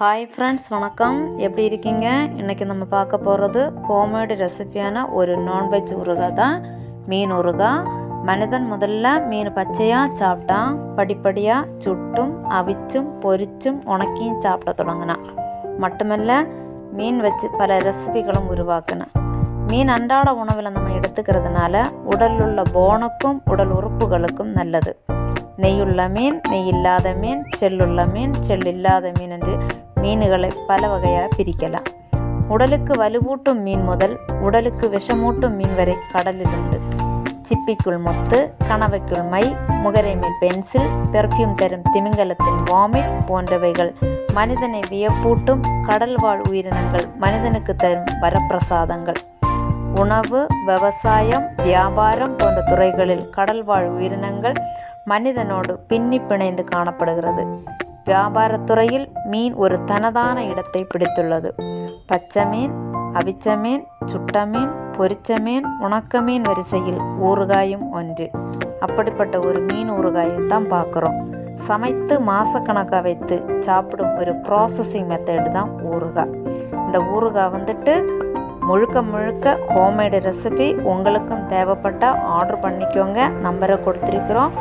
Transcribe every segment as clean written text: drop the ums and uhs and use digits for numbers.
Hi friends, வணக்கம். எப்படி இருக்கீங்க? இன்றைக்கி நம்ம பார்க்க போகிறது ஹோம்மேடு ரெசிபியான ஒரு நான்வெஜ் ஊறுகாய் தான், மீன் ஊறுகாய். மனிதன் முதல்ல மீன் பச்சையாக சாப்பிட்டான். படிப்படியாக சுட்டும் அவிச்சும் பொரிச்சும் உணக்கியும் சாப்பிட தொடங்கினான். மட்டுமல்ல, மீன் வச்சு பல ரெசிபிகளும் உருவாக்கினான். மீன் அன்றாட உணவில் நம்ம எடுத்துக்கிறதுனால உடலில் உள்ள போனுக்கும் உடல் உறுப்புகளுக்கும் நல்லது. நெய்யுள்ள மீன், நெய் இல்லாத மீன், செல்லுள்ள மீன், செல் இல்லாத மீன் என்று மீன்களை பல வகையாக பிரிக்கலாம். உடலுக்கு வலுவூட்டும் மீன் முதல் உடலுக்கு விஷமூட்டும் மீன் வரை கடலில் உண்டு. சிப்பிக்குள் முத்து, கனவைக்குள் மை, முகரை மேல் பென்சில், பெர்ஃப்யூம் தரும் திமிங்கலத்தின் வாமிட் போன்றவைகள் மனிதனை வியப்பூட்டும் கடல் வாழ் உயிரினங்கள் மனிதனுக்கு தரும் வரப்பிரசாதங்கள். உணவு, விவசாயம், வியாபாரம் போன்ற துறைகளில் கடல் வாழ் உயிரினங்கள் மனிதனோடு பின்னி பிணைந்து காணப்படுகிறது. வியாபாரத்துறையில் மீன் ஒரு தனதான இடத்தை பிடித்துள்ளது. பச்சை மீன், அவிச்ச மீன், சுட்ட மீன், பொரிச்ச மீன், உணக்க மீன் வரிசையில் ஊறுகாயும் ஒன்று. அப்படிப்பட்ட ஒரு மீன் ஊறுகாயைத்தான் பார்க்குறோம். சமைத்து மாசக்கணக்காக வைத்து சாப்பிடும் ஒரு ப்ராசஸிங் மெத்தடு தான் ஊறுகாய். இந்த ஊறுகாய் முழுக்க ஹோம்மேடு ரெசிபி. உங்களுக்கும் தேவைப்பட்டால் ஆர்டர் பண்ணிக்கோங்க. நம்பரை கொடுத்துருக்குறோம்.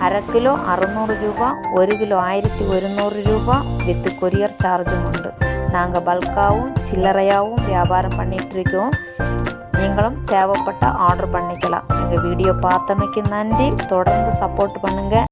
அரை கிலோ 600 ரூபா, 1 கிலோ 1100 ரூபா வித் கொரியர் சார்ஜும் உண்டு. நாங்கள் பல்காகவும் சில்லறையாகவும் வியாபாரம் பண்ணிகிட்ருக்கோம். நீங்களும் தேவைப்பட்டால் ஆர்டர் பண்ணிக்கலாம். எங்கள் வீடியோ பார்த்தமைக்கு நன்றி. தொடர்ந்து சப்போர்ட் பண்ணுங்கள்.